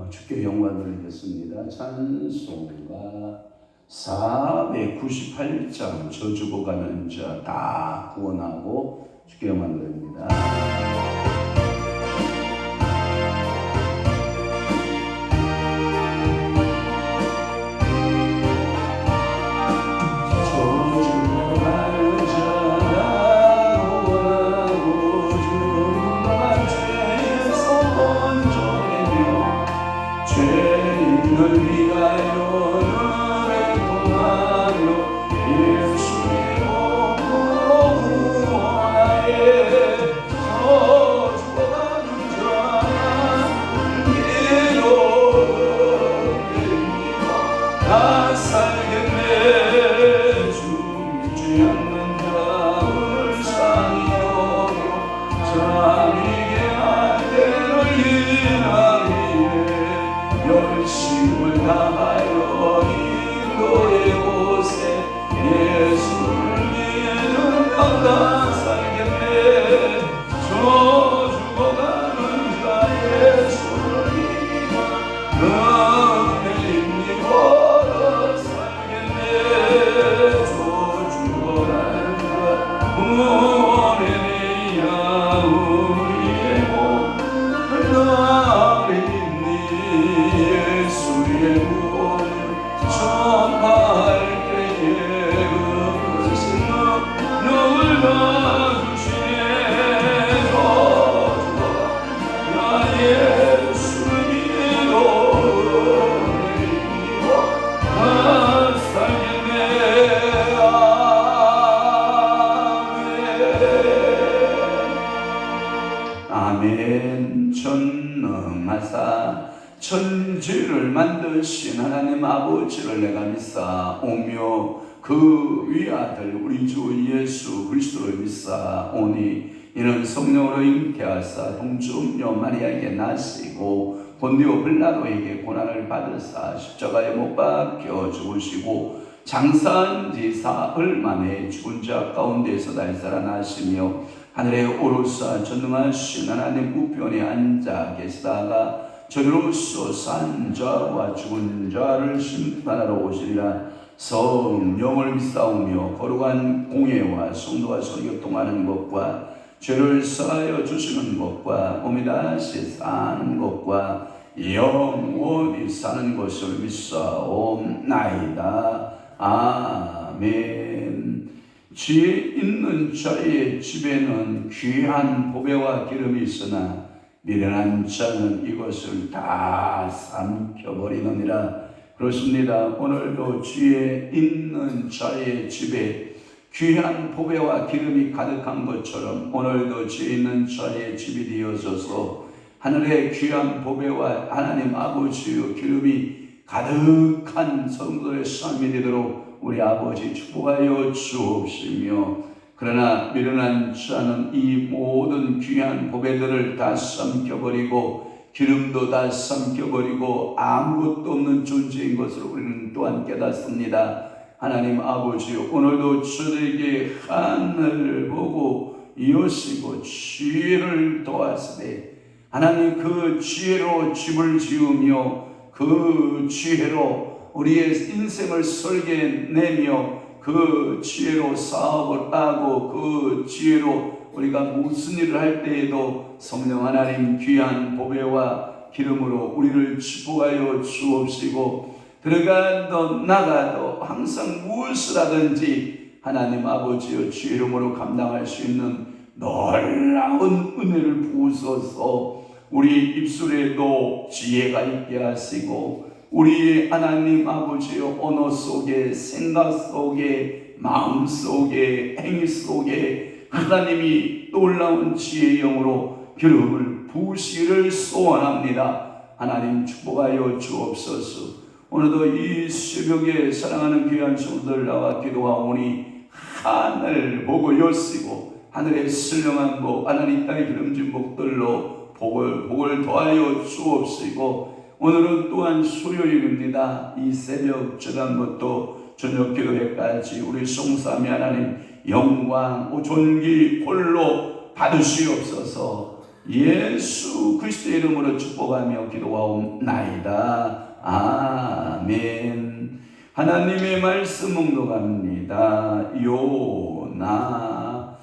주께 영광을 드리겠습니다. 찬송가 498장 저주고 가는 자 다 구원하고 주께 영광을 드립니다. 열심을 다하여 인도의 곳에 예수를 위해는 나가 살겠네. 저 죽어가는 자 예수를 위해 은혜 힘입어 살겠네. 저 죽어가는 자 구원해내야 우리의 몸 나를 예수의 구원을 전할 때에 그것은 너를 봐주시네. 나 예수 믿어 나 살겠네. 아멘. 전능하사 천지를 만드신 하나님 아버지를 내가 믿사오며 그 위아들 우리 주 예수 그리스도를 믿사오니 이는 성령으로 잉태하사 동주음녀 마리아에게 나시고 본디오 빌라도에게 고난을 받으사 십자가에 못 박혀 죽으시고 장사한 지 사흘 만에 죽은 자 가운데서 다시 살아나시며 하늘에 오르사 전능하신 하나님 우편에 앉아 계시다가 저리로서 산 자와 죽은 자를 심판하러 오시리라. 성령을 믿사오며 거룩한 공예와 성도와 서교통하는 것과 죄를 사하여 주시는 것과 몸이 다시 사는 것과 영원히 사는 것을 믿사옵나이다. 아멘. 지혜 있는 자의 집에는 귀한 보배와 기름이 있으나 미련한 자는 이것을 다 삼켜버리느니라. 그렇습니다. 오늘도 지혜 있는 자의 집에 귀한 보배와 기름이 가득한 것처럼 오늘도 지혜 있는 자의 집이 되어져서 하늘의 귀한 보배와 하나님 아버지의 기름이 가득한 성도의 삶이 되도록 우리 아버지 축복하여 주옵시며, 그러나 미련한 자는 이 모든 귀한 보배들을 다 삼켜버리고 기름도 다 삼켜버리고 아무것도 없는 존재인 것을 우리는 또한 깨닫습니다. 하나님 아버지, 오늘도 저에게 하늘을 보고 이으시고 지혜를 도하시되 하나님 그 지혜로 집을 지으며 그 지혜로 우리의 인생을 설계내며 그 지혜로 사업을 하고 그 지혜로 우리가 무슨 일을 할 때에도 성령 하나님 귀한 보배와 기름으로 우리를 축복하여 주옵시고, 들어가도 나가도 항상 무엇을 하든지 하나님 아버지의 주 이름으로 감당할 수 있는 놀라운 은혜를 부으소서. 우리 입술에도 지혜가 있게 하시고 우리 하나님 아버지의 언어 속에 생각 속에 마음 속에 행위 속에 하나님이 놀라운 지혜의 영으로 기름을 부으시기를 소원합니다. 하나님 축복하여 주옵소서. 오늘도 이 새벽에 사랑하는 귀한 성도들 나와 기도하오니 하늘 보고 여시고 하늘의 신령한 복 하나님 땅의 기름진 복들로 복을 더하여 주옵시고, 오늘은 또한 수요일입니다. 이 새벽 저녁부터 저녁 기도회까지 우리 송삼위 하나님 영광 존귀 홀로 받으시옵소서. 예수 그리스도의 이름으로 축복하며 기도하옵나이다. 아멘. 하나님의 말씀 묵독합니다. 요나서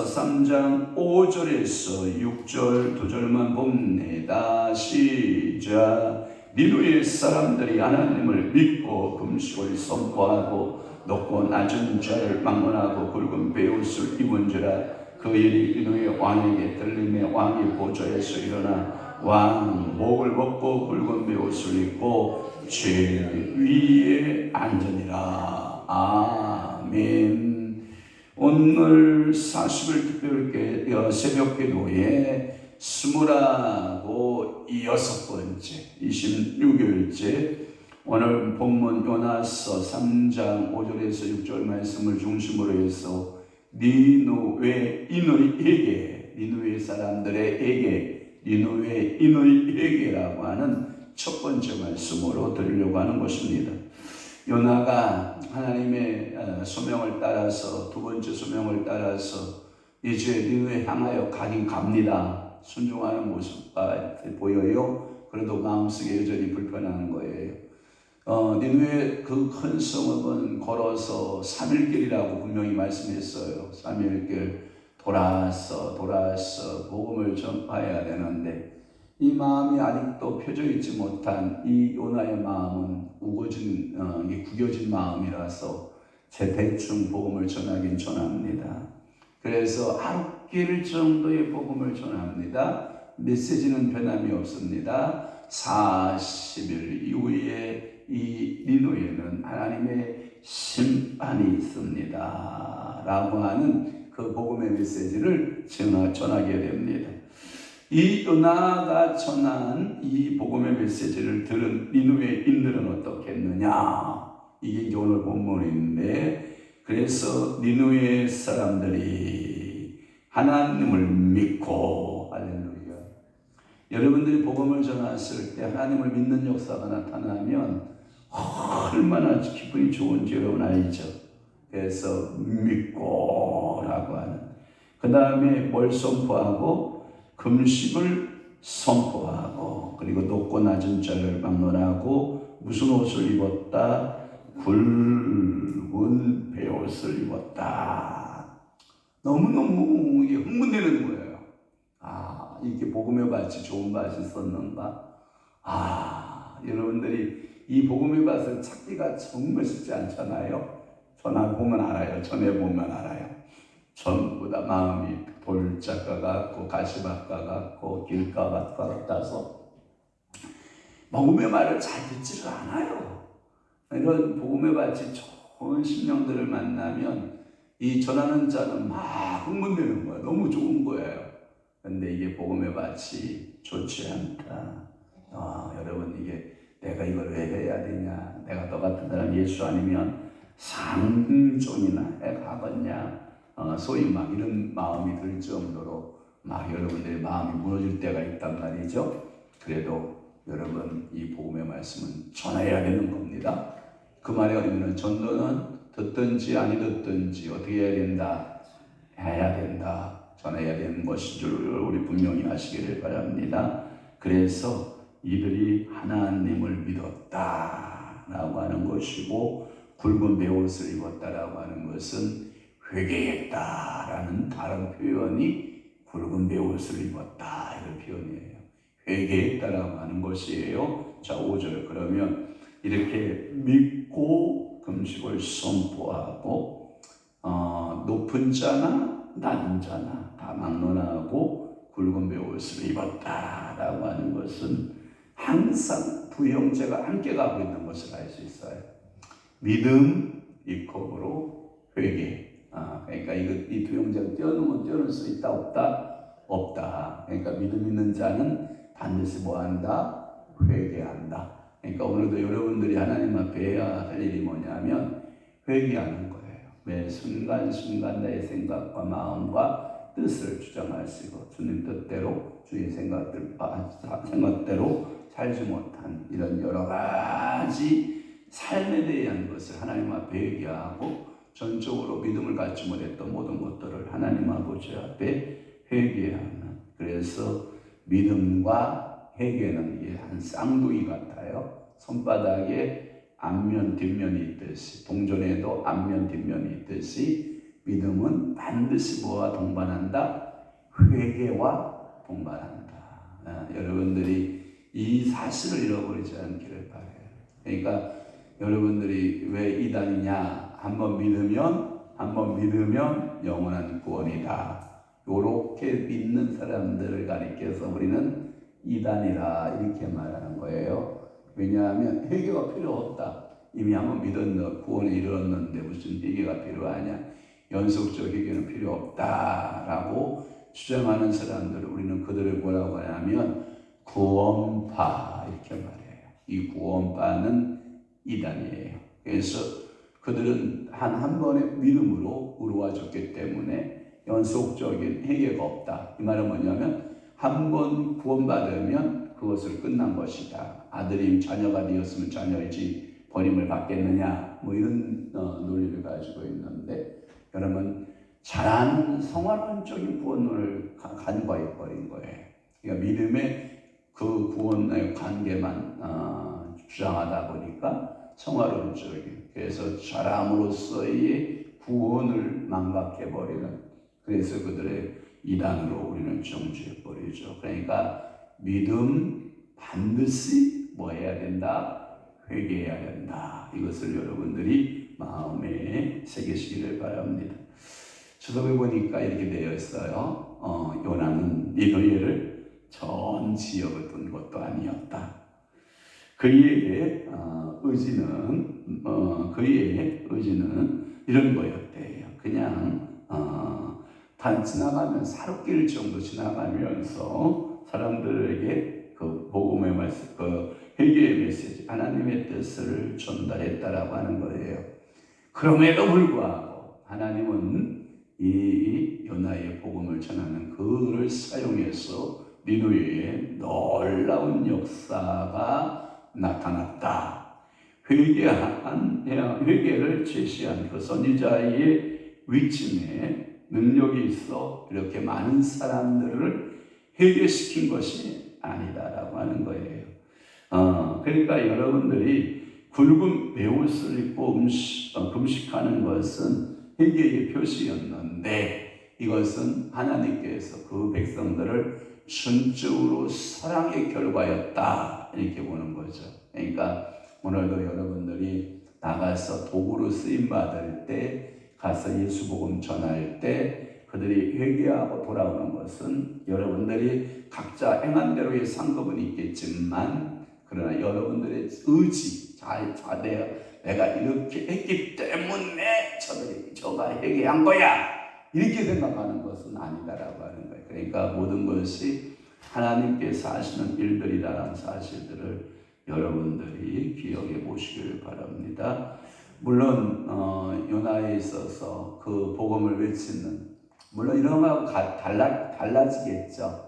3장 5절에서 6절 2절만 봅니다. 시작. 니누의 사람들이 하나님을 믿고 금식을 선포하고 높고 낮은 자를 막론하고 굵은 베옷을 입은지라. 그 일이 니누의 왕에게 들림에 왕이 보좌에서 일어나 왕 목을 벗고 굵은 베옷을 입고 죄 위에 앉으니라. 아멘. 오늘 40일 특별 새벽 기도에 26번째 26일째 오늘 본문 요나서 3장 5절에서 6절 말씀을 중심으로 해서 니누의 사람들에게 니누의인의에게라고 하는 첫 번째 말씀으로 드리려고 하는 것입니다. 요나가 하나님의 소명을 따라서 두 번째 소명을 따라서 이제 니누에 향하여 가긴 갑니다. 순종하는 모습가 보여요. 그래도 마음속에 여전히 불편한 거예요. 니누의 그 큰 성읍은 걸어서 3일길이라고 분명히 말씀했어요. 3일길 돌아서 복음을 전파해야 되는데 이 마음이 아직도 펴져 있지 못한 이 요나의 마음은 구겨진 마음이라서 대충 복음을 전하긴 전합니다. 그래서 하루길 정도의 복음을 전합니다. 메시지는 변함이 없습니다. 40일 이후에 이 니누에는 하나님의 심판이 있습니다 라고 하는 그 복음의 메시지를 전하게 됩니다. 이 요나가 전한 이 복음의 메시지를 들은 니누에인들은 어떻겠느냐, 이게 이제 오늘 본문인데, 그래서 니누의 사람들이 하나님을 믿고, 할렐루야. 여러분들이 복음을 전했을 때 하나님을 믿는 역사가 나타나면 얼마나 기분이 좋은지 여러분 알죠? 그래서 믿고 라고 하는, 그 다음에 뭘 선포하고? 금식을 선포하고, 그리고 높고 낮은 자를 막론하고, 무슨 옷을 입었다? 굵은 베옷을 입었다. 너무너무 이게 흥분되는 거예요. 이렇게 복음의 밭이 좋은 밭이 있었는가? 여러분들이 이 복음의 밭을 찾기가 정말 쉽지 않잖아요. 전해보면 알아요. 전부 다 마음이 돌짝과 같고 가시밭과 같고 길가 같아서 복음의 말을 잘 듣지를 않아요. 이런 복음의 밭이 좋은 심령들을 만나면 이 전하는 자는 막 흥분되는 거예요. 너무 좋은 거예요. 근데 이게 복음의 밭이 좋지 않다. 여러분, 이게 내가 이걸 왜 해야 되냐? 내가 너 같은 사람 예수 아니면 상종이나 해가겠냐? 소위 막 이런 마음이 들 정도로 막 여러분들의 마음이 무너질 때가 있단 말이죠. 그래도 여러분, 이 복음의 말씀은 전해야 되는 겁니다. 그 말의 의미는 전도는 듣든지 아니 듣든지 어떻게 해야 된다? 해야 된다. 전해야 되는 것인 줄 우리 분명히 아시기를 바랍니다. 그래서 이들이 하나님을 믿었다라고 하는 것이고, 굵은 베옷을 입었다라고 하는 것은 회개했다라는 다른 표현이 굵은 베옷을 입었다 이런 표현이에요. 회개했다라고 하는 것이에요. 자, 5절. 그러면 이렇게 믿고 금식을 선포하고 높은 자나 낮은 자나 다 막론하고 굵은 베옷을 입었다라고 하는 것은 항상 두 형제가 함께 가고 있는 것을 알 수 있어요. 믿음 이컵으로 회개. 그러니까 이 두 형제를 떼어놓으면 떼어놓을 수 있다 없다. 그러니까 믿음 있는 자는 반드시 뭐한다? 회개한다. 그러니까 오늘도 여러분들이 하나님 앞에 해야 할 일이 뭐냐면 회개하는 거예요. 매 순간순간 나의 생각과 마음과 뜻을 주장하시고 주님 뜻대로 주의 생각대로 살지 못한 이런 여러 가지 삶에 대한 것을 하나님 앞에 회개하고 전적으로 믿음을 갖지 못했던 모든 것들을 하나님 아버지 앞에 회개하는, 그래서 믿음과 회개는 이게 한 쌍둥이 같아요. 손바닥에 앞면 뒷면이 있듯이, 동전에도 앞면 뒷면이 있듯이 믿음은 반드시 뭐와 동반한다? 회개와 동반한다. 여러분들이 이 사실을 잃어버리지 않기를 바라요. 그러니까 여러분들이 왜 이단이냐? 한번 믿으면 영원한 구원이다. 요렇게 믿는 사람들을 가리켜서 우리는 이단이라 이렇게 말하는 거예요. 왜냐하면 회개가 필요 없다. 이미 한번 믿었는데 구원에 이르렀는데 무슨 회개가 필요하냐? 연속적 회개는 필요 없다라고 주장하는 사람들을 우리는 그들을 뭐라고 하냐면 구원파 이렇게 말해요. 이 구원파는 이단이에요. 그래서 그들은 한 번의 믿음으로 이루어졌기 때문에 연속적인 회개가 없다. 이 말은 뭐냐면 한 번 구원받으면 그것을 끝난 것이다. 아들이 자녀가 되었으면 자녀이지 버림을 받겠느냐, 뭐 이런 논리를 가지고 있는데, 여러분 잘하는 성화론적인 구원론을 간과해 버린 거예요. 그러니까 믿음의 그 구원의 관계만 주장하다 보니까 성화론적인, 그래서 잘함으로써의 구원을 망각해 버리는, 그래서 그들의 이단으로 우리는 정죄해 버리죠. 그러니까 믿음 반드시 뭐 해야 된다? 회개해야 된다. 이것을 여러분들이 마음에 새기시기를 바랍니다. 주석을 보니까 이렇게 되어 있어요. 요나는 니느웨를 전 지역을 둔 것도 아니었다. 그의 의지는 이런 거였대요. 그냥 단 지나가면 사롭길 정도 지나가면서 사람들에게 그 복음의 말씀, 그 회개의 메시지, 하나님의 뜻을 전달했다라고 하는 거예요. 그럼에도 불구하고 하나님은 이 요나의 복음을 전하는 그를 사용해서 니느웨에 놀라운 역사가 나타났다. 회개를 제시한 그 선지자의 위침에 능력이 있어 이렇게 많은 사람들을 회개시킨 것이 아니다라고 하는 거예요. 그러니까 여러분들이 굵은 베옷을 입고 금식하는 것은 회개의 표시였는데, 이것은 하나님께서 그 백성들을 전적으로 사랑의 결과였다 이렇게 보는 거죠. 그러니까 오늘도 여러분들이 나가서 도구로 쓰임 받을 때, 가서 예수 복음 전할 때 그들이 회개하고 돌아오는 것은 여러분들이 각자 행한 대로의 상급은 있겠지만, 그러나 여러분들의 의지, 내가 이렇게 했기 때문에 저가 회개한 거야, 이렇게 생각하는 것은 아니다라고 하는 거예요. 그러니까 모든 것이 하나님께서 하시는 일들이라는 사실들을 여러분들이 기억해 보시길 바랍니다. 물론 요나에 있어서 그 복음을 외치는, 물론 이런 거하고 달라지겠죠.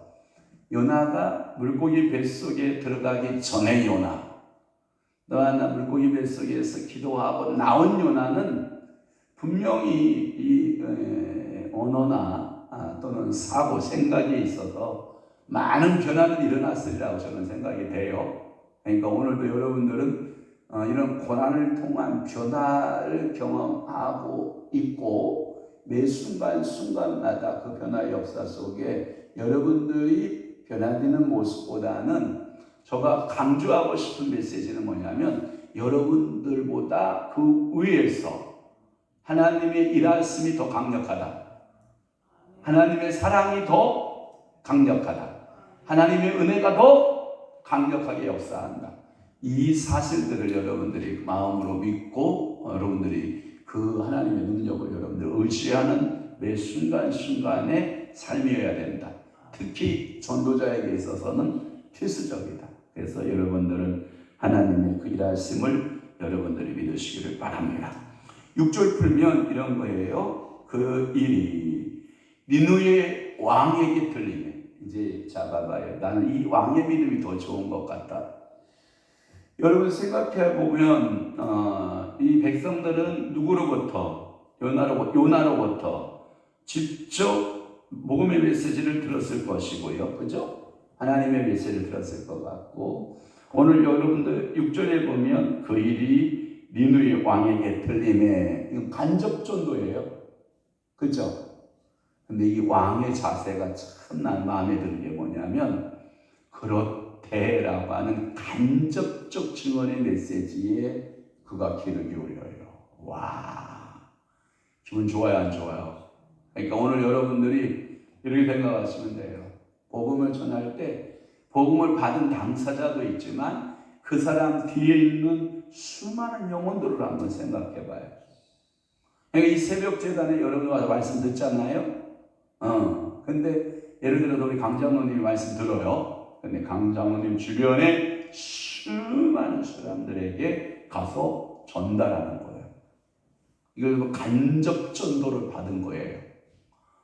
요나가 물고기 뱃속에 들어가기 전에 요나, 너와 나 물고기 뱃속에서 기도하고 나온 요나는 분명히 이 언어나 또는 사고, 생각에 있어서 많은 변화는 일어났으리라고 저는 생각이 돼요. 그러니까 오늘도 여러분들은 이런 고난을 통한 변화를 경험하고 있고, 매 순간순간마다 그 변화의 역사 속에 여러분들이 변화되는 모습보다는 제가 강조하고 싶은 메시지는 뭐냐면, 여러분들보다 그 위에서 하나님의 일하심이 더 강력하다. 하나님의 사랑이 더 강력하다. 하나님의 은혜가 더 강력하게 역사한다. 이 사실들을 여러분들이 마음으로 믿고, 여러분들이 그 하나님의 능력을 여러분들 의지하는 매 순간순간의 삶이어야 된다. 특히 전도자에게 있어서는 필수적이다. 그래서 여러분들은 하나님의 그 일하심을 여러분들이 믿으시기를 바랍니다. 6절 풀면 이런 거예요. 그 일이 니느웨 왕에게 들리네. 이제 잡아봐요. 나는 이 왕의 믿음이 더 좋은 것 같다. 여러분 생각해 보면 이 백성들은 누구로부터, 요나로부터 직접 복음의 메시지를 들었을 것이고요. 그죠? 하나님의 메시지를 들었을 것 같고, 오늘 여러분들 6절에 보면 그 일이 니누의 왕에게 들림에, 이건 간접 전도예요. 그죠? 근데 이 왕의 자세가 참 난 마음에 드는 게 뭐냐면, 그렇대라고 하는 간접적 증언의 메시지에 그가 귀를 기울여요. 와, 기분 좋아요, 안 좋아요? 그러니까 오늘 여러분들이 이렇게 생각하시면 돼요. 복음을 전할 때 복음을 받은 당사자도 있지만 그 사람 뒤에 있는 수많은 영혼들을 한번 생각해 봐요. 그러니까 이 새벽 재단에 여러분 와서 말씀 듣잖아요. 근데 예를 들어서 우리 강장로님이 말씀 들어요. 근데 강장로님 주변에 수많은 사람들에게 가서 전달하는 거예요. 이걸 간접 전도를 받은 거예요.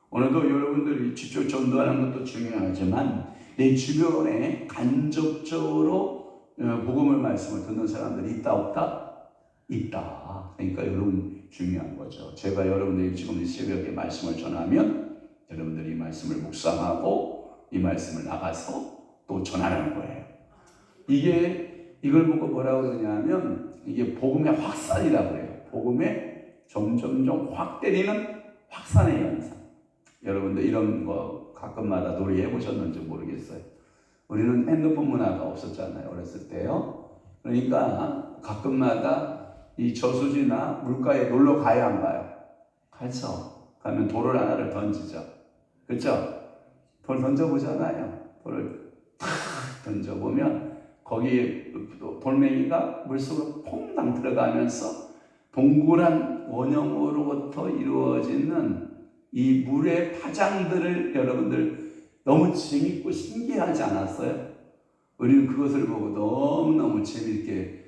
오늘도 여러분들이 직접 전도하는 것도 중요하지만 내 주변에 간접적으로 복음의 말씀을 듣는 사람들이 있다 없다? 있다. 그러니까 여러분 중요한 거죠. 제가 여러분들이 지금 이 새벽에 말씀을 전하면 여러분들이 이 말씀을 묵상하고 이 말씀을 나가서 또 전하는 거예요. 이걸 보고 뭐라고 그러냐면 이게 복음의 확산이라고 해요. 복음의 점점점 확 때리는 확산의 현상. 여러분들 이런 거 가끔마다 놀이해 보셨는지 모르겠어요. 우리는 핸드폰 문화가 없었잖아요. 어렸을 때요. 그러니까 가끔마다 이 저수지나 물가에 놀러 가야 안 가요? 가죠. 가면 돌을 하나를 던지죠. 그렇죠? 돌 던져보잖아요. 돌을 탁 던져보면 거기에 돌멩이가 물속으로 퐁당 들어가면서 동그란 원형으로부터 이루어지는 이 물의 파장들을 여러분들 너무 재밌고 신기하지 않았어요? 우리는 그것을 보고 너무너무 재밌게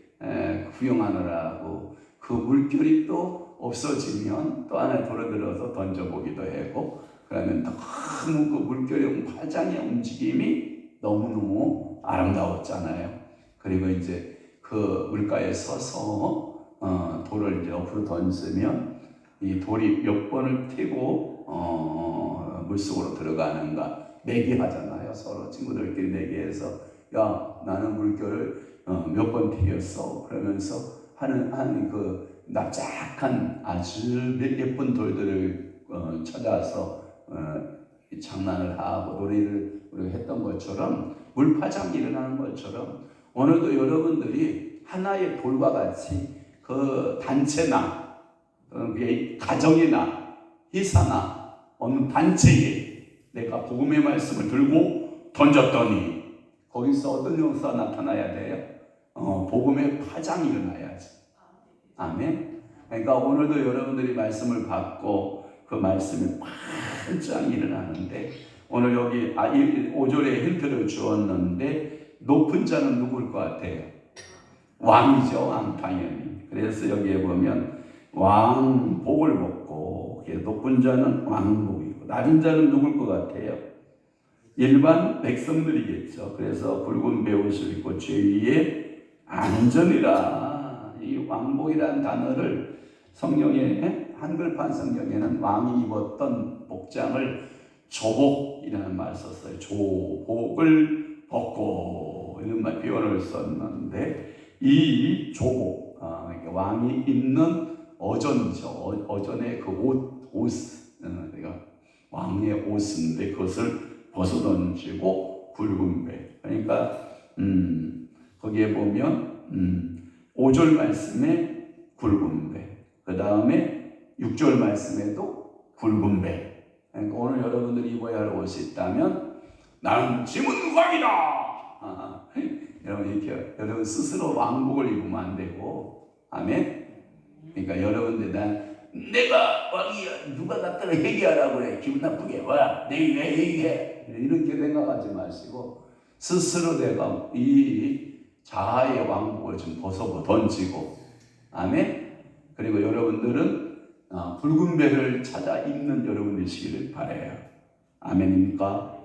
구경하느라고 그 물결이 또 없어지면 또 하나 돌아들어서 던져보기도 하고, 그러면 너무 그 물결의 파장의 움직임이 너무너무 아름다웠잖아요. 그리고 이제 그 물가에 서서 돌을 이제 옆으로 던지면 이 돌이 몇 번을 튀고 물속으로 들어가는가 내기하잖아요. 서로 친구들끼리 내기해서 야, 나는 물결을 몇 번 튀겼어. 그러면서 하는 그 납작한 아주 예쁜 돌들을 찾아서 장난을 하고 놀이를 우리가 했던 것처럼, 물파장이 일어나는 것처럼 오늘도 여러분들이 하나의 돌과 같이 그 단체나 가정이나 회사나 어느 단체에 내가 복음의 말씀을 들고 던졌더니 거기서 어떤 역사가 나타나야 돼요? 복음의 파장이 일어나야지. 아멘. 그러니까 오늘도 여러분들이 말씀을 받고 그 말씀이 파장이 일어나는데, 오늘 여기 5절에 힌트를 주었는데 높은 자는 누구일 것 같아요? 왕이죠. 왕 당연히. 그래서 여기에 보면 왕복을 벗고, 높은 자는 왕복이고 낮은 자는 누구일 것 같아요? 일반 백성들이겠죠. 그래서 붉은 베옷을 입고 죄 위에 안전이라. 이 왕복이라는 단어를 성경에, 한글판 성경에는 왕이 입었던 복장을 조복이라는 말을 썼어요. 조복을 벗고 이런 말 표현을 썼는데, 이 조복, 그러니까 왕이 입는 어전이죠. 어전의 그 옷, 그러니까 왕의 옷인데 그것을 벗어던지고 굵은 배. 그러니까 거기에 보면 5절 말씀에 굵은 배, 그 다음에 6절 말씀에도 굵은 배. 그러니까 오늘 여러분들이 입어야 할 옷이 있다면 나는 짐은 왕이다. 여러분 이렇게 여러분 스스로 왕복을 입으면 안 되고, 아멘. 그러니까 여러분들 내가 왕이야, 누가 나타나 얘기하라고 그래, 기분 나쁘게 와, 내가 얘기해, 이렇게 생각하지 마시고 스스로 내가 이 자아의 왕복을 좀 벗어 던지고, 아멘. 그리고 여러분들은 붉은 배를 찾아 입는 여러분이시기를 바라요. 아멘입니까?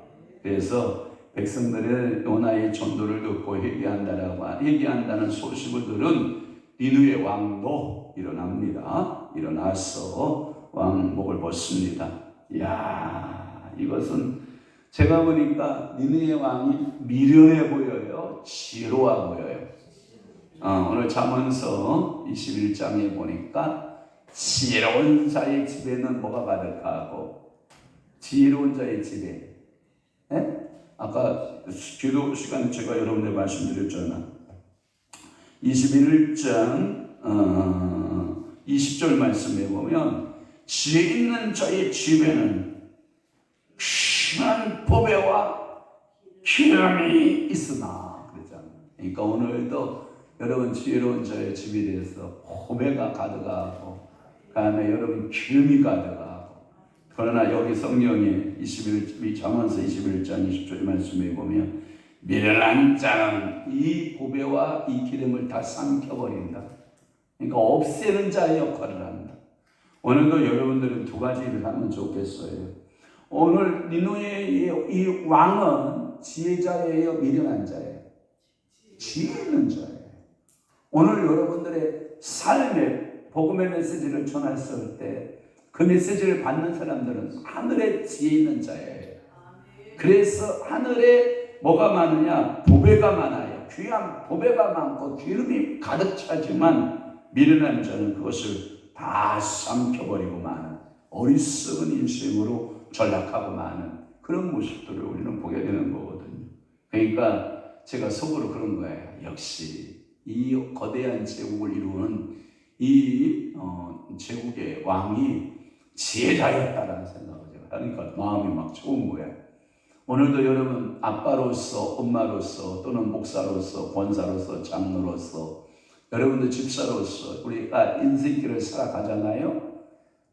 그래서 백성들의 요나의 전도를 듣고 회개한다는 소식을 들은 니느웨 왕도 일어납니다. 일어나서 왕복을 벗습니다. 이야, 이것은 제가 보니까 니느웨 왕이 미련해 보여요, 지혜로워 보여요. 오늘 잠언서 21장에 보니까 지혜로운 자의 집에는 뭐가 가득하고, 지혜로운 자의 집에, 아까 기도 시간에 제가 여러분들 말씀드렸잖아. 21장 20절 말씀에 보면 지혜 있는 자의 집에는 심한 보배와 기름이 있으나 그랬잖아. 그러니까 오늘도 여러분 지혜로운 자의 집에 대해서 보배가 가득하고, 그 다음에 여러분 기름이 가득하고. 그러나 여기 성경에 잠언서 21장 20절 말씀에 보면 미련한 자는 이 보배와 이 기름을 다 삼켜버린다. 그러니까 없애는 자의 역할을 한다. 오늘도 여러분들은 두 가지 일을 하면 좋겠어요. 오늘 니느웨의 이 왕은 지혜자예요, 미련한 자예요? 지혜 있는 자예요. 오늘 여러분들의 삶에 복음의 메시지를 전했을 때 그 메시지를 받는 사람들은 하늘의 지혜 있는 자예요. 그래서 하늘에 뭐가 많으냐? 보배가 많아요. 귀한 보배가 많고 기름이 가득 차지만 미련한 자는 그것을 다 삼켜버리고 마는 어리석은 인생으로 전락하고 마는 그런 모습들을 우리는 보게 되는 거거든요. 그러니까 제가 속으로 그런 거예요. 역시 이 거대한 제국을 이루는 이 제국의 왕이 지혜자였다라는 생각을 제가 하니까 마음이 막 좋은 거예요. 오늘도 여러분 아빠로서, 엄마로서, 또는 목사로서, 권사로서, 장로로서, 여러분들 집사로서 우리가 인생길을 살아가잖아요.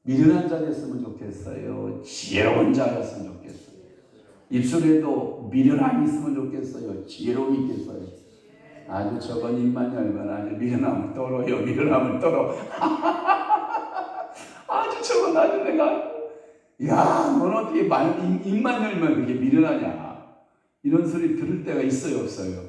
미련한 자 됐으면 좋겠어요. 지혜로운 자였으면 좋겠어요. 입술에도 미련함이 있으면 좋겠어요. 지혜로움이 있겠어요. 아주 저건 입만 열면 아주 미련함을 떨어요. 미련함을 떨어. 아주 저건 아주 내가, 야, 넌 어떻게 입만 열면 그렇게 미련하냐. 이런 소리 들을 때가 있어요, 없어요?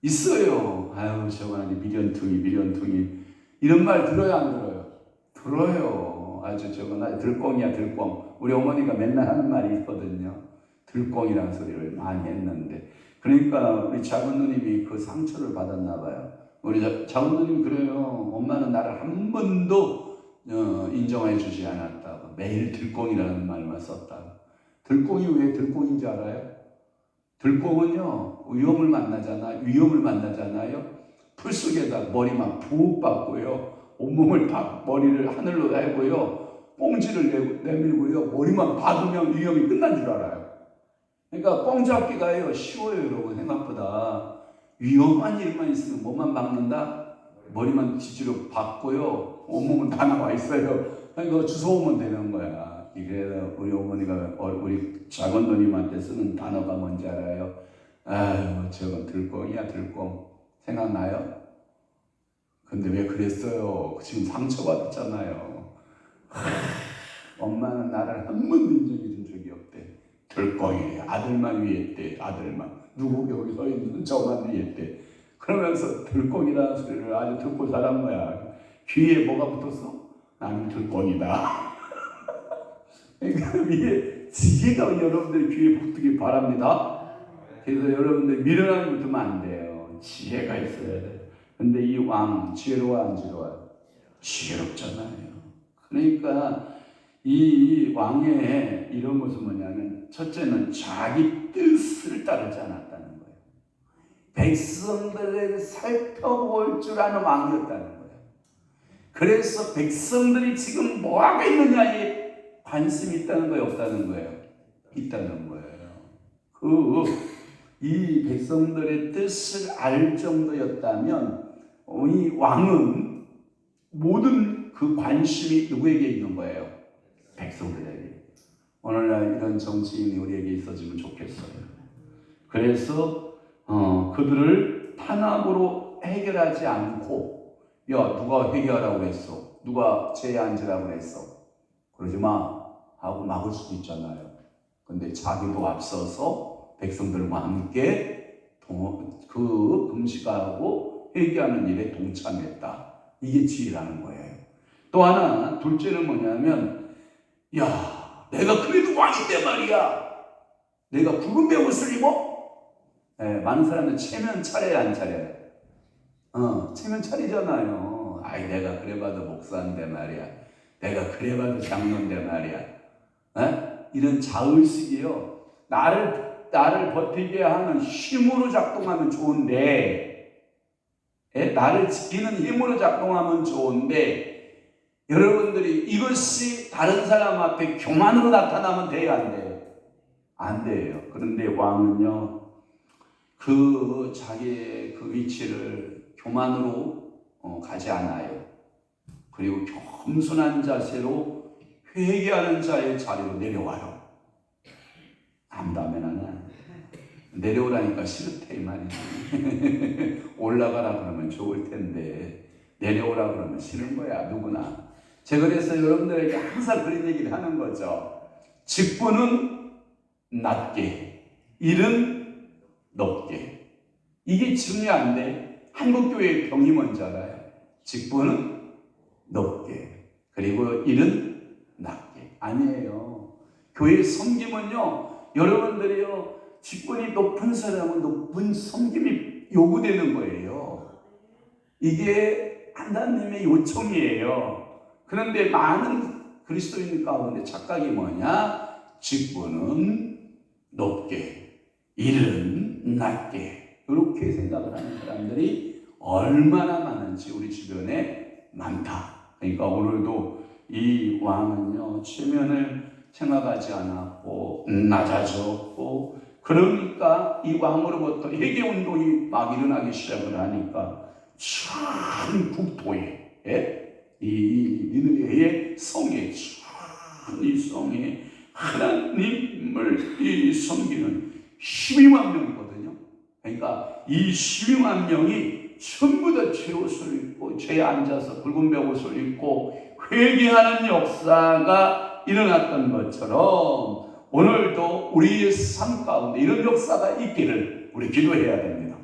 있어요. 아유, 저건 아주 미련퉁이. 이런 말 들어요, 안 들어요? 들어요. 아주 저건 아주 들꽁이야, 들꽁. 우리 어머니가 맨날 하는 말이 있거든요. 들꽁이라는 소리를 많이 했는데. 그러니까 우리 작은 누님이 그 상처를 받았나 봐요. 우리 작은 누님이 그래요. 엄마는 나를 한 번도 인정해 주지 않았다고. 매일 들꽁이라는 말만 썼다고. 들꽁이 왜 들꽁인지 알아요? 들꽁은요, 위험을 만나잖아요. 풀 속에다 머리만 푹 박고요. 온몸을 머리를 하늘로 달고요. 꽁지를 내밀고요. 머리만 박으면 위험이 끝난 줄 알아요. 그러니까 꽁 잡기가요, 쉬워요, 여러분. 생각보다. 위험한 일만 있으면 뭐만 박는다? 머리만 지지로 박고요. 온몸은 다 나와 있어요. 그러니까 주워오면 되는 거야. 그래서 우리 어머니가 우리 작은 누님한테 쓰는 단어가 뭔지 알아요? 아유, 저건 들꽁이야, 들꽁. 생각나요? 근데 왜 그랬어요? 지금 상처받았잖아요. 엄마는 나를 한 번도 인정해 준 적이 없대. 들꽁이래. 아들만 위했대. 아들만. 누구 여기 서 있는 저만 위했대. 그러면서 들꽁이라는 소리를 아주 듣고 자란 거야. 귀에 뭐가 붙었어? 나는 들꽁이다. 그러니까 위에 지혜가 여러분들 귀에 붙기 바랍니다. 그래서 여러분들 미련함이 붙으면 안 돼요. 지혜가 있어야 돼요. 근데 이 왕 지혜로워 안 지혜로워요? 지혜롭잖아요. 그러니까 이 왕의 이런 것은 뭐냐면, 첫째는 자기 뜻을 따르지 않았다는 거예요. 백성들을 살펴볼 줄 아는 왕이었다는 거예요. 그래서 백성들이 지금 뭐하고 있느냐에 관심이 있다는 거예요, 없다는 거예요? 있다는 거예요. 이 백성들의 뜻을 알 정도였다면 이 왕은 모든 그 관심이 누구에게 있는 거예요? 백성들에게. 오늘날 이런 정치인이 우리에게 있어지면 좋겠어요. 그래서 그들을 탄압으로 해결하지 않고, 야, 누가 회개하라고 했어? 누가 제안지라고 했어? 그러지 마 하고 막을 수도 있잖아요. 근데 자기도 앞서서 백성들과 함께 그 금식하고 회개하는 일에 동참했다. 이게 지혜라는 거예요. 또 하나, 둘째는 뭐냐면 야, 내가 그래도 왕인데 말이야. 내가 붉은 베옷을 입어? 많은 사람들 체면 차려야 안 차려요? 체면 차리잖아요. 아이, 내가 그래봐도 목사인데 말이야. 내가 그래봐도 장로인데 말이야. 이런 자의식이요. 나를 버티게 하는 힘으로 작동하면 좋은데, 나를 지키는 힘으로 작동하면 좋은데, 여러분들이 이것이 다른 사람 앞에 교만으로 나타나면 돼요, 안 돼요? 안 돼요. 그런데 왕은요, 자기의 그 위치를 교만으로 가지 않아요. 그리고 겸손한 자세로 회개하는 자의 자리로 내려와요. 암담해나 내려오라니까 싫대 이 말이지. 올라가라 그러면 좋을 텐데 내려오라 그러면 싫은 거야, 누구나. 제가 그래서 여러분들에게 항상 그런 얘기를 하는 거죠. 직분은 낮게, 일은 높게. 이게 중요한데 한국교회의 병이 뭔지 알아요? 직분은 높게, 그리고 일은 낮게. 아니에요. 교회 섬김은요, 여러분들이요, 직분이 높은 사람은 높은 섬김이 요구되는 거예요. 이게 하나님의 요청이에요. 그런데 많은 그리스도인 가운데 착각이 뭐냐? 직분은 높게, 일은 낮게. 이렇게 생각을 하는 사람들이 얼마나 많은지 우리 주변에 많다. 그러니까 오늘도 이 왕은요, 체면을 생각하지 않았고 낮아졌고, 그러니까 이 왕으로부터 회개운동이 막 일어나기 시작을 하니까 참 국토에, 이 니느웨의 성에, 참 이 성에 하나님을 이 섬기는 12만 명이거든요. 그러니까 이 12만 명이 전부 다 제 옷을 입고 죄에 앉아서 붉은 베옷을 입고 회개하는 역사가 일어났던 것처럼 오늘도 우리의 삶 가운데 이런 역사가 있기를 우리 기도해야 됩니다.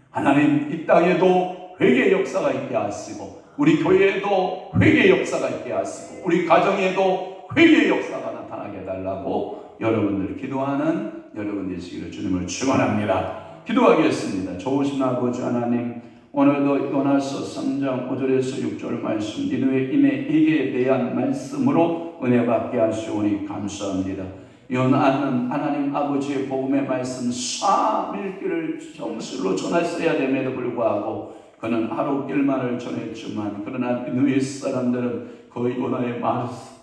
하나님, 이 땅에도 회개 역사가 있게 하시고, 우리 교회에도 회개 역사가 있게 하시고, 우리 가정에도 회개 역사가 나타나게 해달라고 여러분들 기도하는 여러분 되시기를 주님을 축원합니다. 기도하겠습니다. 좋으신 아버지 하나님, 오늘도 요나서 3장 5절에서 6절 말씀, 니느웨인의 회개에 대한 말씀으로 은혜 받게 하시오니 감사합니다. 요나는 하나님 아버지의 복음의 말씀 3일길을 정실로 전했어야 됨에도 불구하고 그는 하루 길만을 전했지만, 그러나 니느웨 사람들은 그 요나의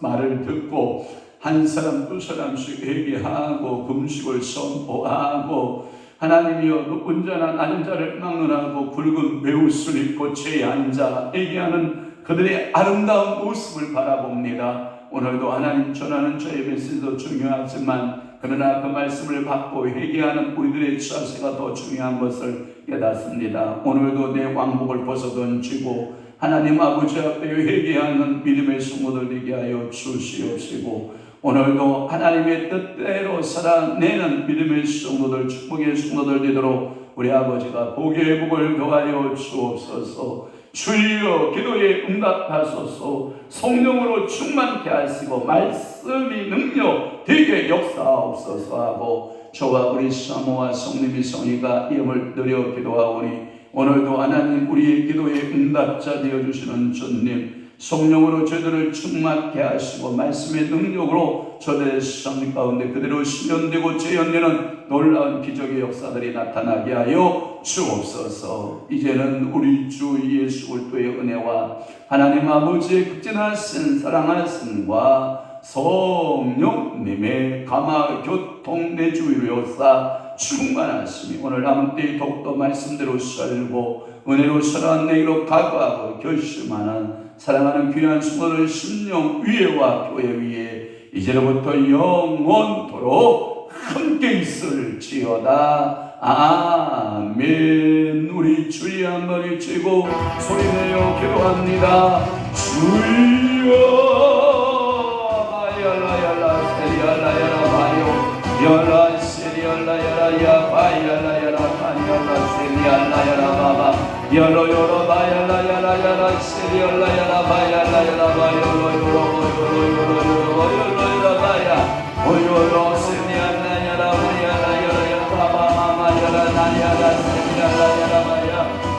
말을 듣고 한 사람 두 사람씩 회개하고 금식을 선포하고, 하나님이여 온전한 아는 자를 막론하고 굵은 베옷을 입고 죄에 앉아 회개하는 그들의 아름다운 모습을 바라봅니다. 오늘도 하나님 전하는 저의 메시지도 중요하지만, 그러나 그 말씀을 받고 회개하는 우리들의 자세가 더 중요한 것을 깨닫습니다. 오늘도 내 왕복을 벗어던지고 하나님 아버지 앞에 회개하는 믿음의 성도들 되게 하여 주시옵시고, 오늘도 하나님의 뜻대로 살아내는 믿음의 성도들, 축복의 성도들 되도록 우리 아버지가 복의 복을 더하여 주옵소서. 주여, 기도에 응답하소서. 성령으로 충만케 하시고 말씀이 능력 되게 역사하옵소서 하고, 저와 우리 사모와 성님이 성이가 이름을 드려 기도하오니, 오늘도 하나님 우리의 기도에 응답자 되어주시는 주님, 성령으로 저들을 충만케 하시고 말씀의 능력으로 저들의 삶 가운데 그대로 실현되고 재현되는 놀라운 기적의 역사들이 나타나게 하여 주옵소서. 이제는 우리 주 예수 그리스도의 은혜와 하나님 아버지의 극진하신 사랑하심과 성령님의 감화 교통 내주위로 역사 충만하심이 오늘 남은 때에 더욱더 말씀대로 살고 은혜로 살아내기로 각오하고 결심하는 사랑하는 귀한 수고를 심령 위에와 교회 위에 이제로부터 영원토록 함께 있을지어다. 아멘. 우리 주의 한 번 외치고 소리내어 기도합니다. 주여 바이알라야라 세리알라야라 바요 열라 세리알라야라 야 바이알라야라 바이알라 세리알라야라 바바 여러 여러 바야라 야라 야라 시리얼라 야라 바야라 야라 바요로 요로 요로 요로 요로 요로 바야 오요로 시리얼라 야라 바야라 야라 야라 바마마 야라 나야라